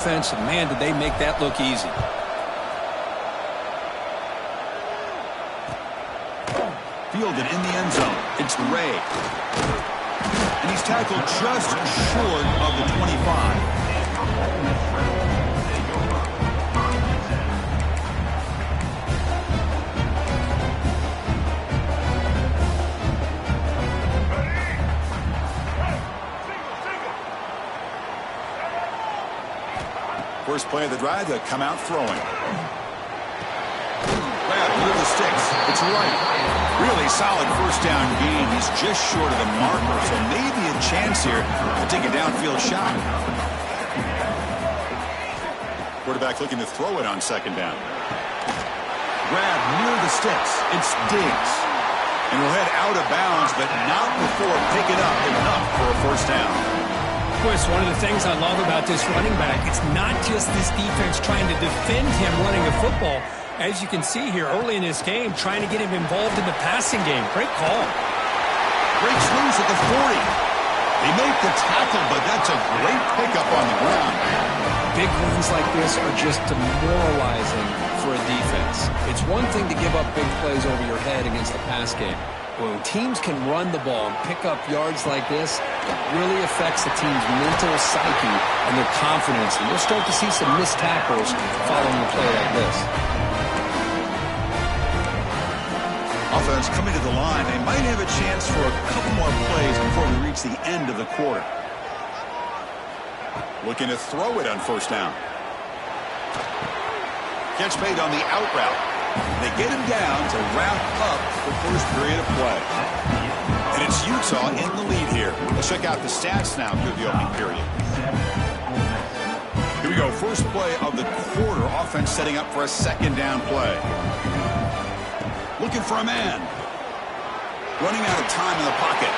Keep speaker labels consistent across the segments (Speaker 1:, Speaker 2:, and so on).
Speaker 1: Offense, and man, did they make that look easy.
Speaker 2: Fielded in the end zone. It's Ray. And he's tackled just short of the 25. First play of the drive, they come out throwing. Grab near the sticks. It's right. Really solid first down gain. He's just short of the marker, so maybe a chance here to take a downfield shot. Quarterback looking to throw it on second down. Grab near the sticks. It's Diggs. And we'll head out of bounds, but not before picking up enough for a first down.
Speaker 1: Chris, one of the things I love about this running back, it's not just this defense trying to defend him running the football. As you can see here early in this game, trying to get him involved in the passing game. Great call.
Speaker 2: Breaks loose at the 40. They make the tackle, but that's a great pickup on the ground.
Speaker 1: Big runs like this are just demoralizing for a defense. It's one thing to give up big plays over your head against the pass game. When teams can run the ball and pick up yards like this, it really affects the team's mental psyche and their confidence. And you'll start to see some missed tackles following a play like this.
Speaker 2: Offense coming to the line. They might have a chance for a couple more plays before we reach the end of the quarter. Looking to throw it on first down. Catch made on the out route. They get him down to wrap up the first period of play. And it's Utah in the lead here. Let's check out the stats now through the opening period. Here we go. First play of the quarter. Offense setting up for a second down play. Looking for a man. Running out of time in the pocket.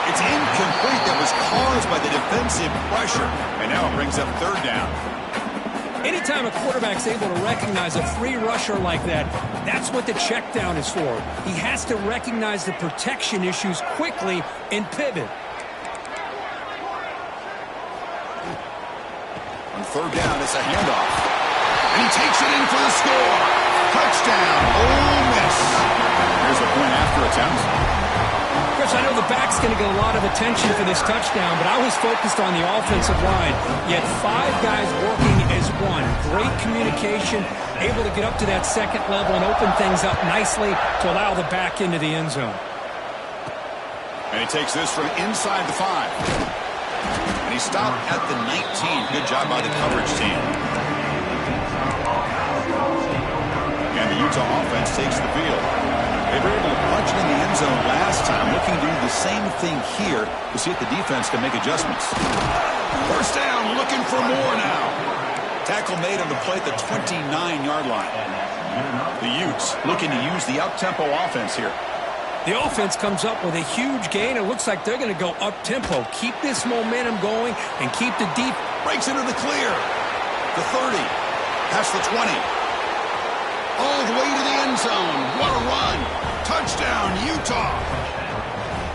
Speaker 2: It's incomplete. That was caused by the defensive pressure. And now it brings up third down.
Speaker 1: Anytime a quarterback's able to recognize a free rusher like that, that's what the check down is for. He has to recognize the protection issues quickly and pivot.
Speaker 2: On third down, it's a handoff. And he takes it in for the score. Touchdown, Ole Miss. Here's a point after attempt.
Speaker 1: Chris, I know the back's going to get a lot of attention for this touchdown, but I was focused on the offensive line. You had 5 guys working as one. Great communication, able to get up to that second level and open things up nicely to allow the back into the end zone.
Speaker 2: And he takes this from inside the 5. And he stopped at the 19. Good job by the coverage team. And the Utah offense takes the field. They were able to punch it in the end zone last time, looking to do the same thing here to see if the defense can make adjustments. First down, looking for more now. Tackle made on the play at the 29-yard line. The Utes looking to use the up-tempo offense here.
Speaker 1: The offense comes up with a huge gain. It looks like they're going to go up-tempo. Keep this momentum going and keep the deep.
Speaker 2: Breaks into the clear. The 30. Past the 20. All the way to the end zone. What a run. Touchdown, Utah.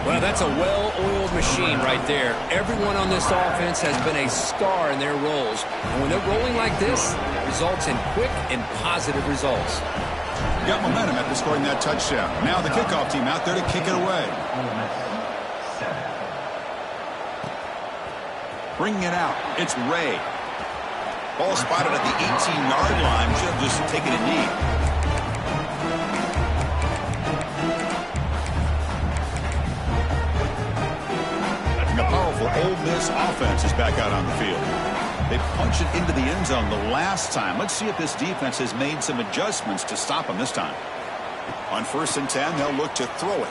Speaker 1: Well, that's a well-oiled machine right there. Everyone on this offense has been a star in their roles. And when they're rolling like this, it results in quick and positive results.
Speaker 2: Got momentum after scoring that touchdown. Now the kickoff team out there to kick it away. Bringing it out. It's Ray. Ball spotted at the 18-yard line. Should have just taken a knee. And the powerful Ole Miss offense is back out on the field. They punch it into the end zone the last time. Let's see if this defense has made some adjustments to stop them this time. On 1st and 10, they'll look to throw it.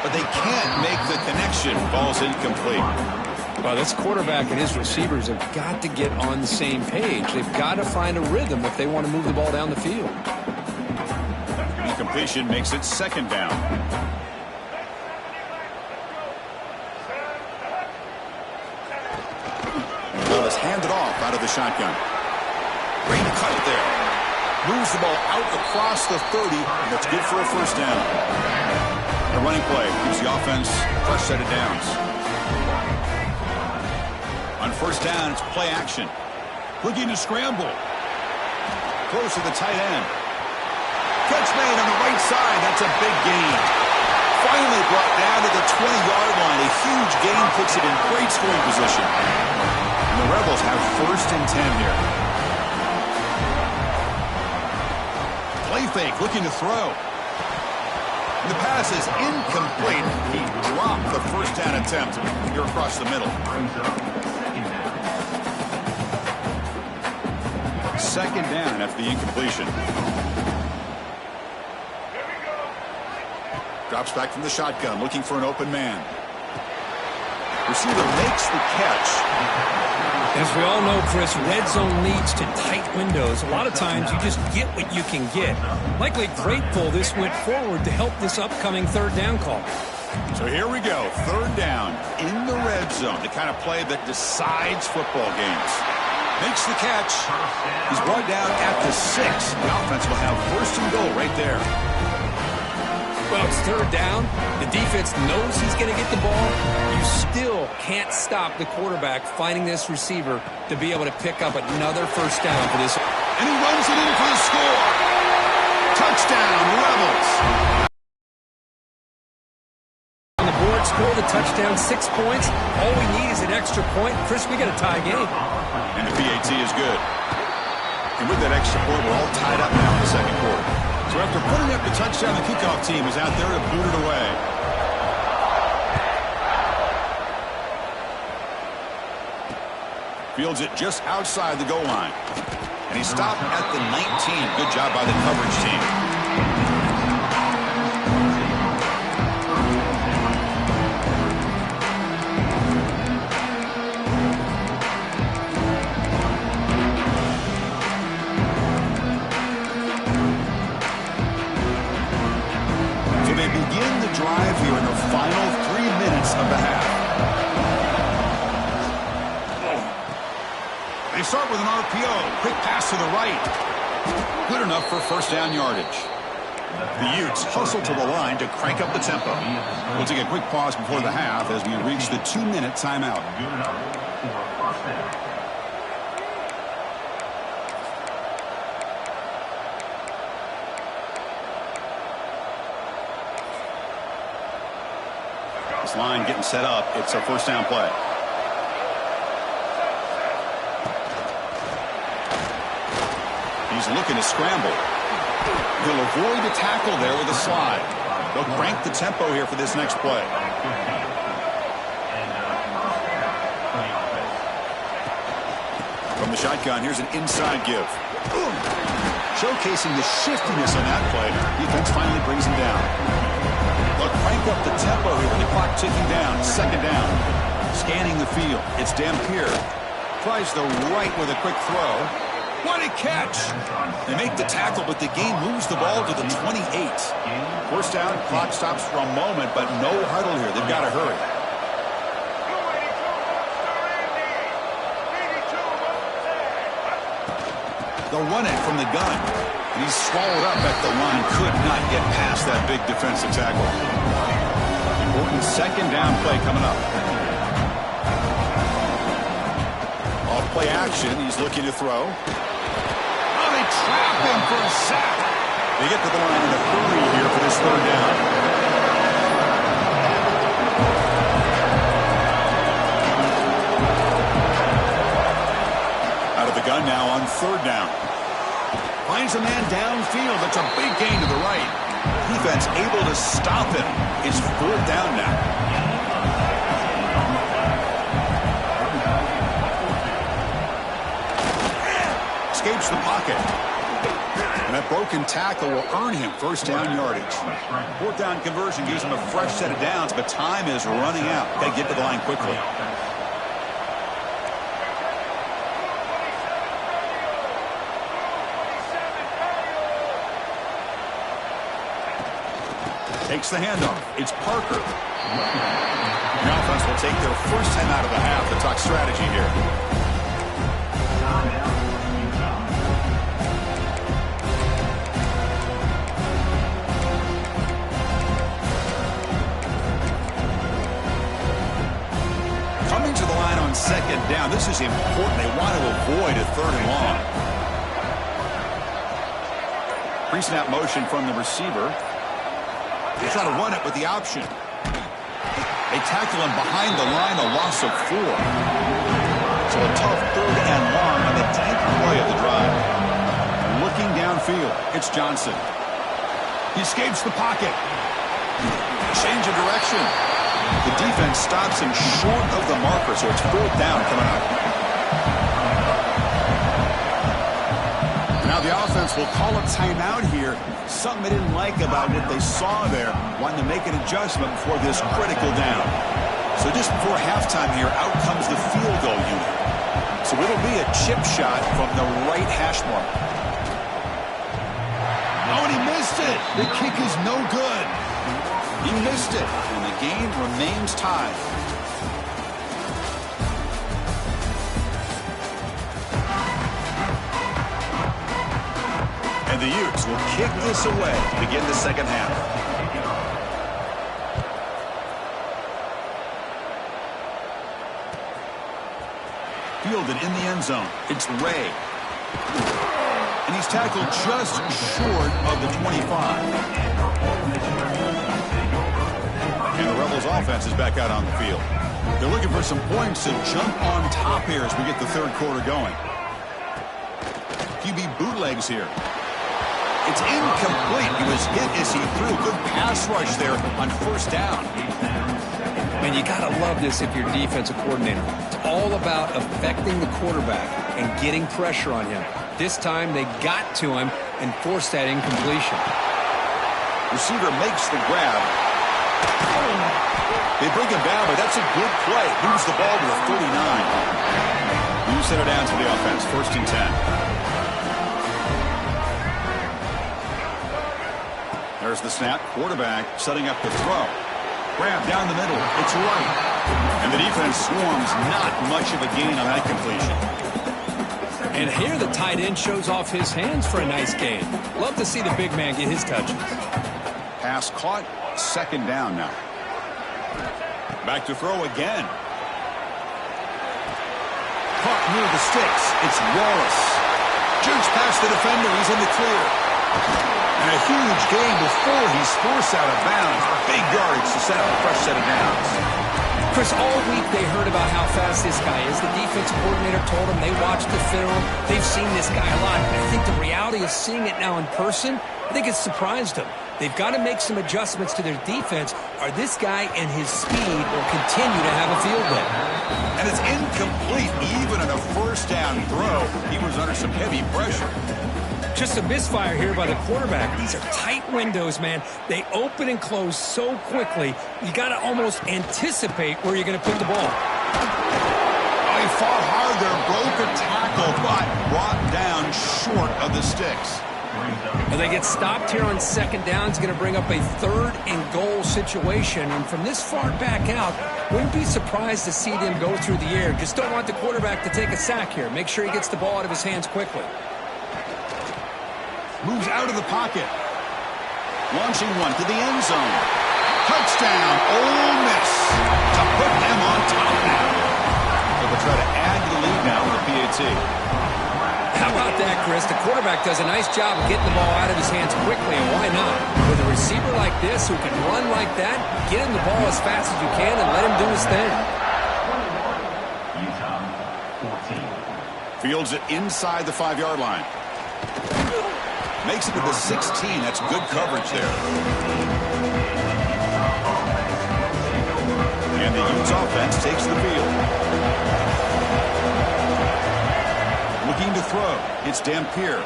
Speaker 2: But they can't make the connection. Ball's incomplete.
Speaker 1: Well, this quarterback and his receivers have got to get on the same page. They've got to find a rhythm if they want to move the ball down the field.
Speaker 2: Incompletion makes it second down. Well, it's handed off out of the shotgun. Great cut there. Moves the ball out across the 30, and that's good for a first down. The running play gives the offense a fresh set of downs. On first down, it's play action. Looking to scramble. Close to the tight end. Catch made on the right side. That's a big gain. Finally brought down to the 20-yard line. A huge gain puts it in great scoring position. And the Rebels have first and 10 here. Play fake, looking to throw. And the pass is incomplete. He dropped the first down attempt here across the middle. Second down after the incompletion. Drops back from the shotgun, looking for an open man. Receiver makes the catch.
Speaker 1: As we all know, Chris, red zone leads to tight windows. A lot of times you just get what you can get. Likely grateful this went forward to help this upcoming third down call.
Speaker 2: So here we go, third down in the red zone, the kind of play that decides football games. Makes the catch. He's brought down at the 6. The offense will have first and goal right there.
Speaker 1: Well, it's third down. The defense knows he's going to get the ball. You still can't stop the quarterback finding this receiver to be able to pick up another first down for this.
Speaker 2: And he runs it in for the score. Touchdown, Rebels.
Speaker 1: On the board, score the touchdown, 6 points. All we need is an extra point. Chris, we got a tie game.
Speaker 2: And the PAT is good. And with that extra point, we're all tied up now in the second quarter. So after putting up the touchdown, the kickoff team is out there to boot it away. Fields it just outside the goal line. And he stopped at the 19. Good job by the coverage team. Drive here in the final 3 minutes of the half. They start with an RPO. Quick pass to the right. Good enough for first down yardage. The Utes hustle to the line to crank up the tempo. We'll take a quick pause before the half as we reach the 2-minute timeout. This line getting set up. It's a first down play. He's looking to scramble. He'll avoid the tackle there with a slide. They'll crank the tempo here for this next play. From the shotgun, here's an inside give. Showcasing the shiftiness on that play. Defense finally brings him down. They'll crank up the tempo here with the clock ticking down. Second down. Scanning the field. It's Dampier. Tries the right with a quick throw. What a catch! They make the tackle, but the game moves the ball to the 28. First down, clock stops for a moment, but no huddle here. They've got to hurry. They'll run it from the gun. He's swallowed up at the line. Could not get past that big defensive tackle. Important second down play coming up. Off play action. He's looking to throw. Oh, they trap him for a sack. They get to the line in a hurry here for this third down. Out of the gun now on third down. Finds a man downfield. That's a big gain to the right. Defense able to stop him. It's fourth down now. Escapes the pocket. And that broken tackle will earn him first down yardage. Fourth down conversion gives him a fresh set of downs, but time is running out. Got to get to the line quickly. Takes the handoff. It's Parker. The offense will take their first time out of the half to talk strategy here. Coming to the line on second down. This is 3rd and long. Pre-snap motion from the receiver. They try to run it with the option. They tackle him behind the line, a loss of 4. So a tough 3rd and long on the 10th play of the drive. Looking downfield, it's Johnson. He escapes the pocket. Change of direction. The defense stops him short of the marker, so it's 4th down coming up. Now the offense will call a timeout here. Something they didn't like about what they saw there. Wanting to make an adjustment before this critical down. So just before halftime here, out comes the field goal unit. So it'll be a chip shot from the right hash mark. Oh, and he missed it. The kick is no good. He missed it, and the game remains tied. And the Utes will kick this away to begin the second half. Fielded in the end zone. It's Ray. And he's tackled just short of the 25. And the Rebels offense is back out on the field. They're looking for some points to jump on top here as we get the 3rd quarter going. QB bootlegs here. It's incomplete. He was hit as he threw. Good pass rush there on 1st down.
Speaker 1: And you got to love this if you're defensive coordinator. It's all about affecting the quarterback and getting pressure on him. This time they got to him and forced that incompletion.
Speaker 2: Receiver makes the grab. They bring him down, but that's a good play. Moves the ball to the 39. You set it down to the offense. 1st and 10. There's the snap. Quarterback setting up the throw. Grab down the middle. It's right. And the defense swarms. Not much of a gain on that completion.
Speaker 1: And here the tight end shows off his hands for a nice gain. Love to see the big man get his touches.
Speaker 2: Pass caught. 2nd down now. Back to throw again. Caught near the sticks. It's Wallace. Jerks past the defender. He's in the clear. And a huge gain before he's forced out of bounds. Big yardage to set up a fresh set of downs.
Speaker 1: Chris, all week they heard about how fast this guy is. The defensive coordinator told them they watched the film. They've seen this guy a lot. And I think the reality of seeing it now in person, I think it's surprised them. They've got to make some adjustments to their defense, or this guy and his speed will continue to have a field day.
Speaker 2: And it's incomplete. Even in a 1st down throw, he was under some heavy pressure.
Speaker 1: Just a misfire here by the quarterback. These are tight windows, man. They open and close so quickly, you got to almost anticipate where you're going to put the ball.
Speaker 2: Oh, he fought hard there, broke a tackle, but brought down short of the sticks.
Speaker 1: Well, they get stopped here on 2nd down. It's going to bring up a 3rd and goal situation. And from this far back out, wouldn't be surprised to see them go through the air. Just don't want the quarterback to take a sack here. Make sure he gets the ball out of his hands quickly.
Speaker 2: Moves out of the pocket. Launching one to the end zone. Touchdown, Ole Miss. To put them on top now. So they'll try to add to the lead now with the PAT.
Speaker 1: How about that, Chris? The quarterback does a nice job of getting the ball out of his hands quickly, and why not? With a receiver like this who can run like that, get him the ball as fast as you can and let him do his thing.
Speaker 2: Fields it inside the 5-yard line. Makes it to the 16. That's good coverage there. And the Utes offense takes the field. Looking to throw. It's Dampier.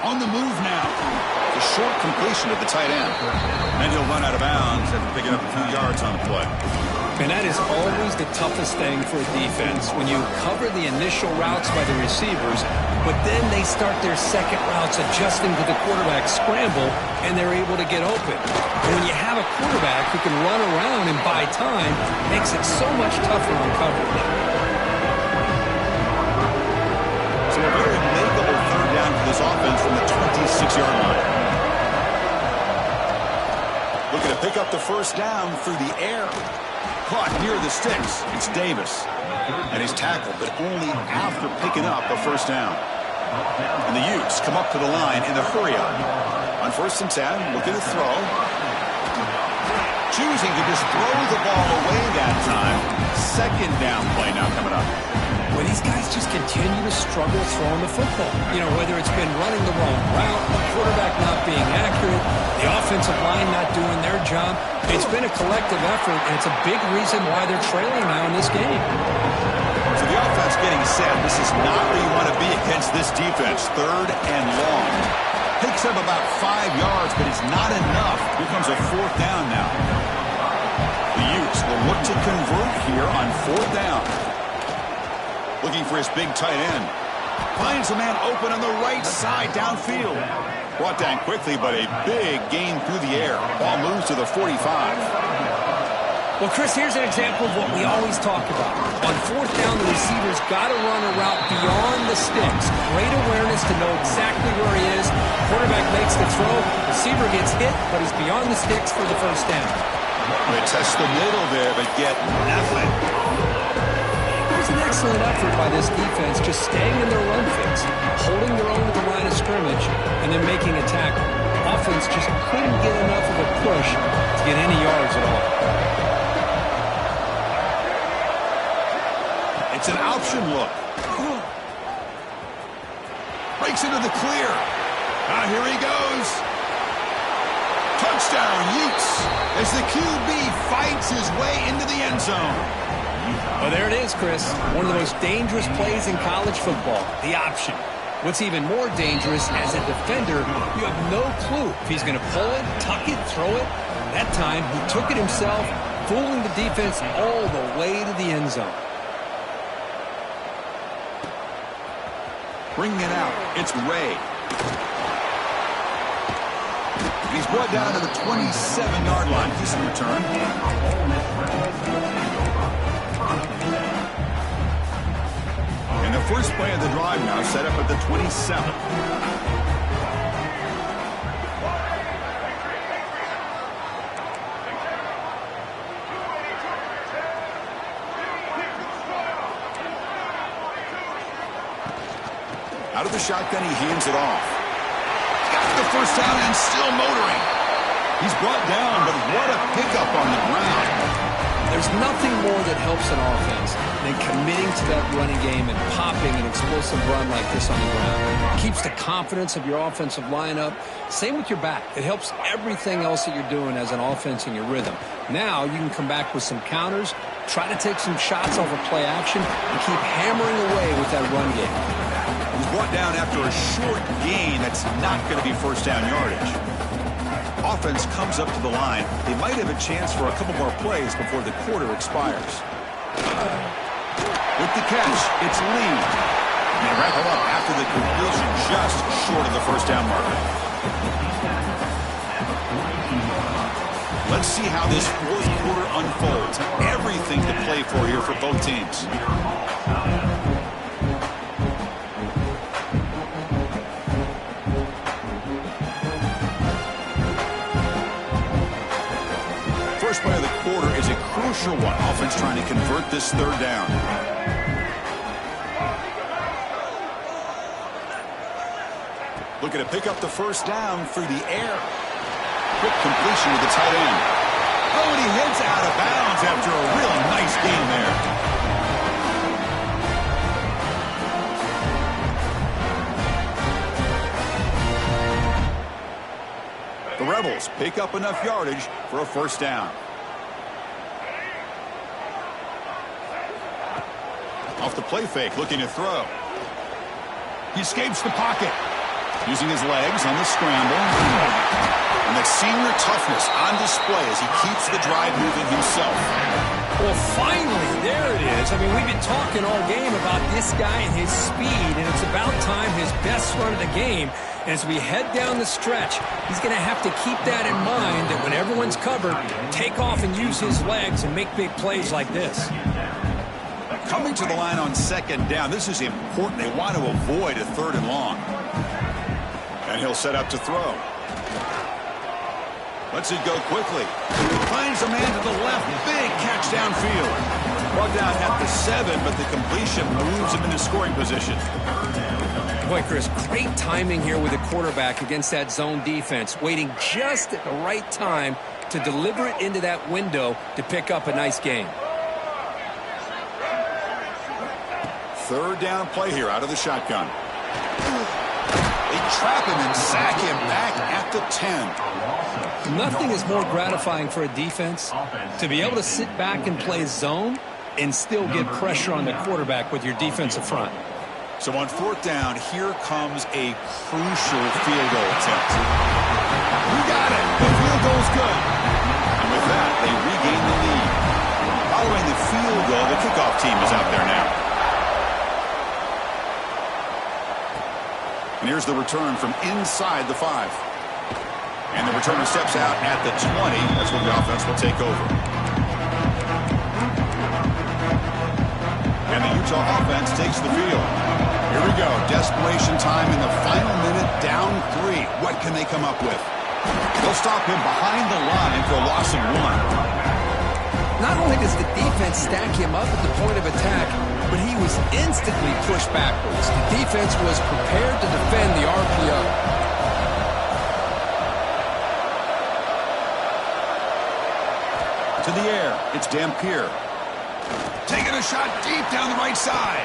Speaker 2: On the move now. The short completion of the tight end. And he'll run out of bounds after picking up a few yards on the play.
Speaker 1: And that is always the toughest thing for a defense, when you cover the initial routes by the receivers, but then they start their second routes adjusting to the quarterback scramble, and they're able to get open. And when you have a quarterback who can run around and buy time, it makes it so much tougher on coverage.
Speaker 2: So a very makeable 3rd down for this offense from the 26-yard line. Looking to pick up the 1st down through the air. caught near the sticks. It's Davis. And he's tackled, but only after picking up a first down. And the Utes come up to the line in the hurry-up. On 1st and 10, looking to throw. Choosing to just throw the ball away that time. 2nd down play now coming up.
Speaker 1: Well, these guys just continue to struggle throwing the football. You know, whether it's been running the wrong route, the quarterback not being accurate, the offensive line not doing their job. It's been a collective effort, and it's a big reason why they're trailing now in this game.
Speaker 2: So the offense getting set. This is not where you want to be against this defense. 3rd and long. Picks up about 5 yards, but it's not enough. Here comes a 4th down now. The Utes will look to convert here on 4th down. Looking for his big tight end. Finds a man open on the right side downfield. Brought down quickly, but a big gain through the air. Ball moves to the 45.
Speaker 1: Well, Chris, here's an example of what we always talk about. On 4th down, the receiver's got to run a route beyond the sticks. Great awareness to know exactly where he is. Quarterback makes the throw. Receiver gets hit, but he's beyond the sticks for the first down.
Speaker 2: They test the middle there, but get nothing.
Speaker 1: It was an excellent effort by this defense, just staying in their run fix, holding their own at the line of scrimmage, and then making a tackle. Offense just couldn't get enough of a push to get any yards at all.
Speaker 2: It's an option look. Breaks into the clear. Here he goes. Touchdown, Utes, as the QB fights his way into the end zone.
Speaker 1: Well, there it is, Chris. One of the most dangerous plays in college football, the option. What's even more dangerous, as a defender, you have no clue if he's going to pull it, tuck it, throw it. That time, he took it himself, fooling the defense all the way to the end zone.
Speaker 2: Bringing it out, it's Ray. He's brought down to the 27-yard line. Decent return. And the first play of the drive now set up at the 27. Out of the shotgun, he hands it off. Got the first down and still motoring. He's brought down, but what a pickup on the ground.
Speaker 1: There's nothing more that helps an offense than committing to that running game and popping an explosive run like this on the ground. It keeps the confidence of your offensive lineup. Same with your back. It helps everything else that you're doing as an offense in your rhythm. Now you can come back with some counters, try to take some shots over play action, and keep hammering away with that run game.
Speaker 2: He's brought down after a short gain that's not going to be first down yardage. Offense comes up to the line. They might have a chance for a couple more plays before the quarter expires. With the catch, it's Lee. And they wrap him up after the completion, just short of the first down marker. Let's see how this fourth quarter unfolds. Everything to play for here for both teams. First play of the quarter is a crucial one. Offense trying to convert this third down. Looking to pick up the first down through the air. Quick completion with the tight end. Oh, and he heads out of bounds after a real nice game there. The Rebels pick up enough yardage for a first down. Off the play fake, looking to throw. He escapes the pocket. Using his legs on the scramble. And that senior toughness on display as he keeps the drive moving himself.
Speaker 1: Well, finally, there it is. I mean, we've been talking all game about this guy and his speed, and it's about time his best run of the game. And as we head down the stretch, he's going to have to keep that in mind, that when everyone's covered, take off and use his legs and make big plays like this.
Speaker 2: Coming to the line on second down, this is important. They want to avoid a third and long. And he'll set up to throw. Lets it go quickly. Finds a man to the left. Big catch downfield. Brought down at the 7, but the completion moves him into scoring position.
Speaker 1: Boy, Chris, great timing here with the quarterback against that zone defense, waiting just at the right time to deliver it into that window to pick up a nice gain.
Speaker 2: Third down play here out of the shotgun. They trap him and sack him back at the 10.
Speaker 1: Nothing is more gratifying for a defense to be able to sit back and play zone and still get pressure on the quarterback with your defensive front.
Speaker 2: So on fourth down, here comes a crucial field goal attempt. We got it. The field goal's good. And with that, they regain the lead. Following the field goal, the kickoff team is out there now. And here's the return from inside the 5. And the returner steps out at the 20. That's when the offense will take over. And the Utah offense takes the field. Here we go. Desperation time in the final minute, down 3. What can they come up with? They'll stop him behind the line for a loss of 1.
Speaker 1: Not only does the defense stack him up at the point of attack, but he was instantly pushed backwards. The defense was prepared to defend the RPO.
Speaker 2: To the air, it's Dampier. Taking a shot deep down the right side.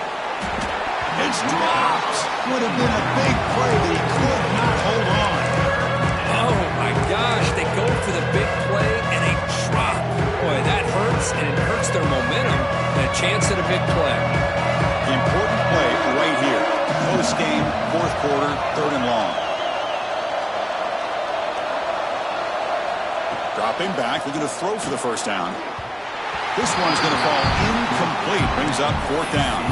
Speaker 2: It's dropped. Would have been a big play, but he could not hold on.
Speaker 1: Oh, my gosh. They go for the big play, and they drop. Boy, that hurts, and it hurts their momentum. And a chance at a big play.
Speaker 2: The important play right here. Close game, fourth quarter, 3rd and long. Dropping back, looking to throw for the first down. This one's going to fall incomplete. Brings up 4th down.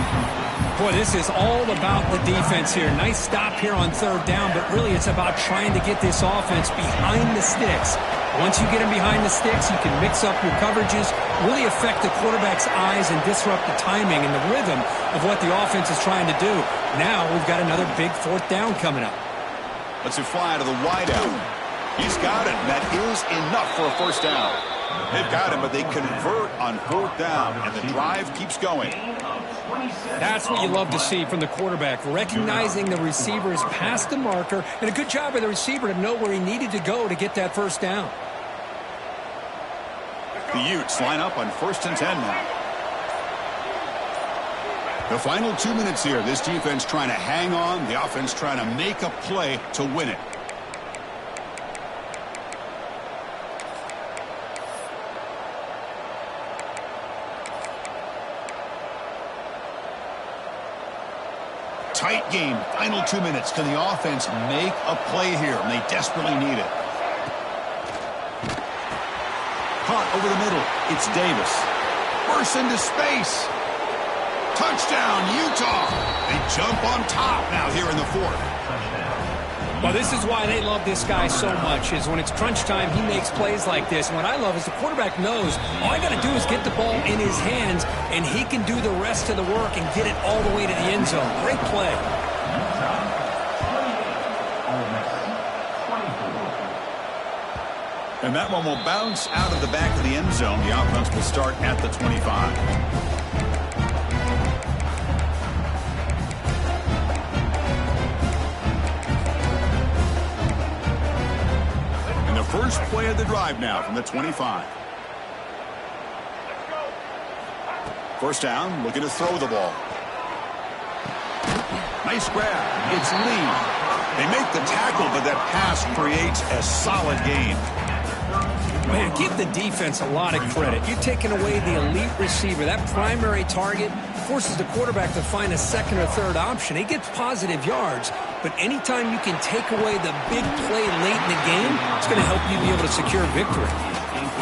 Speaker 1: Boy, this is all about the defense here. Nice stop here on 3rd down, but really it's about trying to get this offense behind the sticks. Once you get them behind the sticks, you can mix up your coverages, really affect the quarterback's eyes and disrupt the timing and the rhythm of what the offense is trying to do. Now we've got another big 4th down coming up.
Speaker 2: Let's it fly to the wideout. He's got it. That is enough for a first down. They've got him, but they convert on 4th down, and the drive keeps going.
Speaker 1: That's what you love to see from the quarterback, recognizing the receiver's past the marker, and a good job by the receiver to know where he needed to go to get that first down.
Speaker 2: The Utes line up on 1st and 10 now. The final 2 minutes here. This defense trying to hang on, the offense trying to make a play to win it. Tight game, final 2 minutes. Can the offense make a play here? And they desperately need it. Caught over the middle. It's Davis. Bursts into space. Touchdown, Utah. They jump on top now here in the 4th.
Speaker 1: Well, this is why they love this guy so much, is when it's crunch time, he makes plays like this. And what I love is the quarterback knows all I got to do is get the ball in his hands, and he can do the rest of the work and get it all the way to the end zone. Great play.
Speaker 2: And that one will bounce out of the back of the end zone. The offense will start at the 25. First play of the drive now from the 25. First down, looking to throw the ball. Nice grab. It's Lee. They make the tackle, but that pass creates a solid gain.
Speaker 1: Man, give the defense a lot of credit. You're taking away the elite receiver. That primary target forces the quarterback to find a second or third option. He gets positive yards, but anytime you can take away the big play late in the game, it's going to help you be able to secure victory.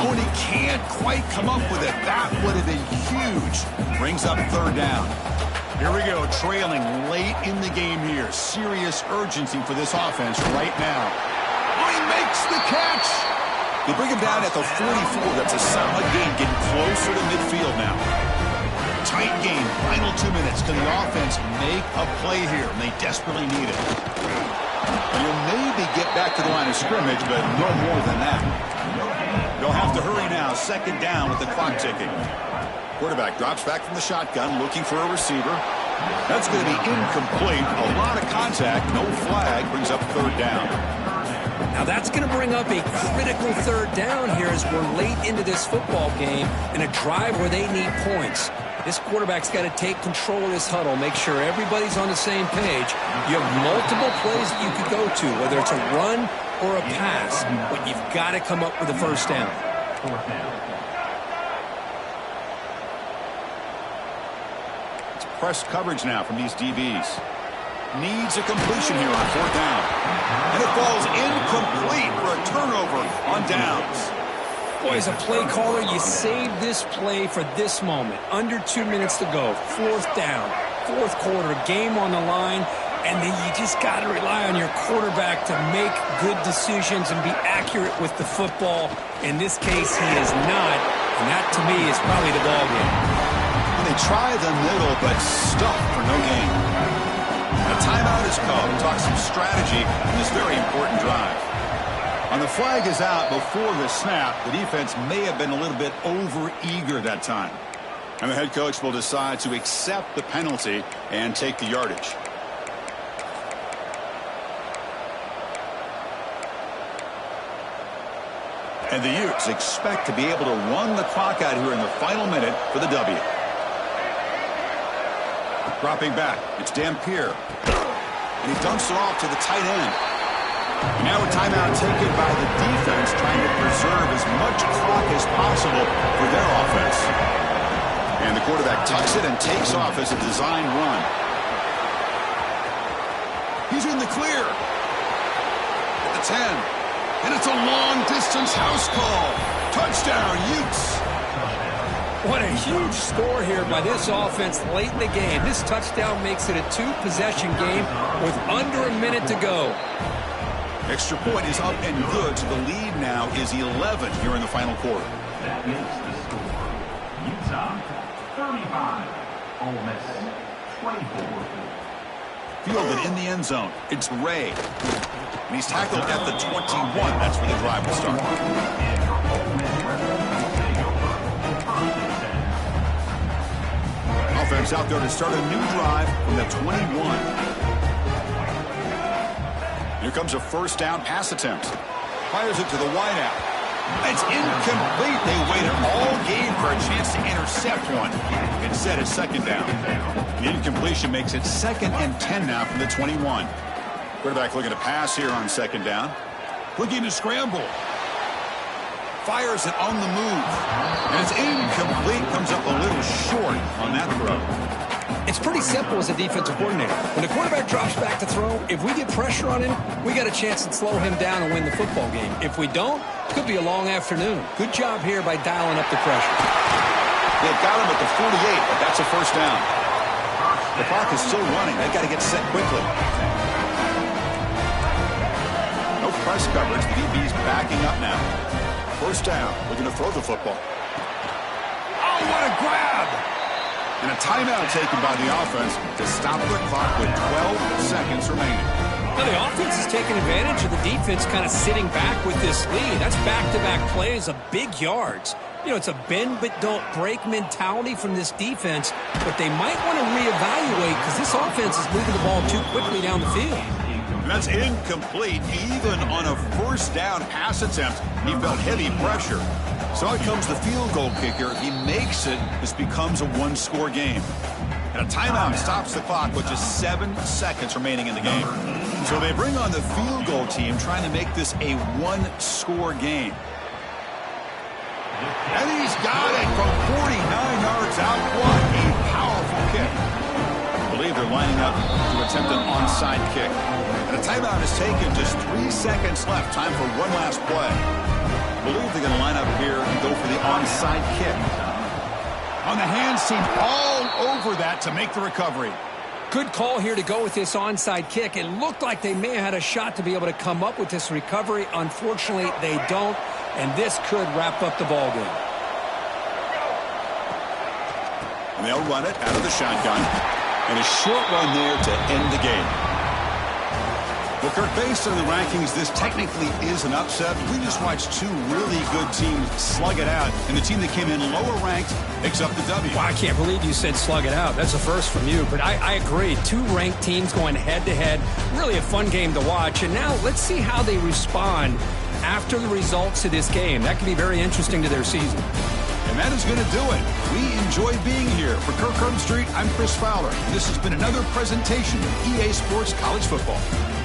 Speaker 2: Oh, and he can't quite come up with it. That would have been huge. Brings up 3rd down. Here we go, trailing late in the game here. Serious urgency for this offense right now. Oh, he makes the catch. They bring him down at the 44. That's a solid gain, getting closer to midfield now. Tight game, final 2 minutes. Can the offense make a play here? And they desperately need it. You'll maybe get back to the line of scrimmage, but no more than that. They'll have to hurry now. Second down with the clock ticking. Quarterback drops back from the shotgun, looking for a receiver. That's going to be incomplete. A lot of contact. No flag. Brings up third down.
Speaker 1: Now that's going to bring up a critical third down here as we're late into this football game in a drive where they need points. This quarterback's got to take control of this huddle, make sure everybody's on the same page. You have multiple plays that you could go to, whether it's a run or a pass, but you've got to come up with a first down.
Speaker 2: It's press coverage now from these DBs. Needs a completion here on fourth down. And it falls incomplete for a turnover on downs.
Speaker 1: Boy, as a play caller, you save this play for this moment. Under 2 minutes to go. Fourth down. Fourth quarter. Game on the line. And then you just got to rely on your quarterback to make good decisions and be accurate with the football. In this case, he is not. And that, to me, is probably the ball game.
Speaker 2: And they try the middle, but stuck for no gain. A timeout is called. We'll talk some strategy in this very important drive. And the flag is out before the snap. The defense may have been a little bit over-eager that time. And the head coach will decide to accept the penalty and take the yardage. And the Utes expect to be able to run the clock out here in the final minute for the W. Dropping back, it's Dampier. And he dumps it off to the tight end. And now a timeout taken by the defense, trying to preserve as much clock as possible for their offense. And the quarterback tucks it and takes off as a design run. He's in the clear. At the 10. And it's a long-distance house call. Touchdown, Utes.
Speaker 1: What a huge score here by this offense late in the game. This touchdown makes it a two-possession game with under a minute to go.
Speaker 2: Extra point is up and good, so the lead now is 11 here in the final quarter.
Speaker 3: That is the score. Ncaa 35, Ole Miss 24.
Speaker 2: Fielded in the end zone. It's Ray. And he's tackled at the 21. That's where the drive will start. Offense out there to start a new drive from the 21. Here comes a first down pass attempt. Fires it to the wideout. It's incomplete. They waited all game for a chance to intercept one. Instead, it's second down. The incompletion makes it 2nd and 10 now from the 21. Quarterback looking to pass here on second down. Looking to scramble. Fires it on the move. And it's incomplete. Comes up a little short on that throw.
Speaker 1: It's pretty simple as a defensive coordinator. When the quarterback drops back to throw, if we get pressure on him, we got a chance to slow him down and win the football game. If we don't, it could be a long afternoon. Good job here by dialing up the pressure.
Speaker 2: They've got him at the 48, but that's a first down. The clock is still running. They've got to get set quickly. No press coverage. The DB's backing up now. First down. Looking to throw the football. Oh, what a grab! And a timeout taken by the offense to stop the clock with 12 seconds remaining.
Speaker 1: Now the offense is taking advantage of the defense kind of sitting back with this lead. That's back-to-back plays of big yards. You know, it's a bend but don't break mentality from this defense, but they might want to reevaluate because this offense is moving the ball too quickly down the field.
Speaker 2: And that's incomplete. Even on a first down pass attempt, he felt heavy pressure. So out comes the field goal kicker. If he makes it, this becomes a one-score game. And a timeout stops the clock with just 7 seconds remaining in the game. So they bring on the field goal team trying to make this a one-score game. And he's got it from 49 yards out. What a powerful kick. I believe they're lining up to attempt an onside kick. And a timeout is taken. Just 3 seconds left. Time for one last play. I believe they're going to line up here and go for the onside kick. On the hands team all over that to make the recovery.
Speaker 1: Good call here to go with this onside kick. It looked like they may have had a shot to be able to come up with this recovery. Unfortunately, they don't, and this could wrap up the ball game.
Speaker 2: And they'll run it out of the shotgun. And a short run there to end the game. Well, Kirk, based on the rankings, this technically is an upset. We just watched two really good teams slug it out, and the team that came in lower ranked picks up the W.
Speaker 1: Well, I can't believe you said slug it out. That's a first from you, but I agree. Two ranked teams going head-to-head. Really a fun game to watch, and now let's see how they respond after the results of this game. That could be very interesting to their season.
Speaker 2: And that is going to do it. We enjoy being here. For Kirk Herbstreit, I'm Chris Fowler. This has been another presentation of EA Sports College Football.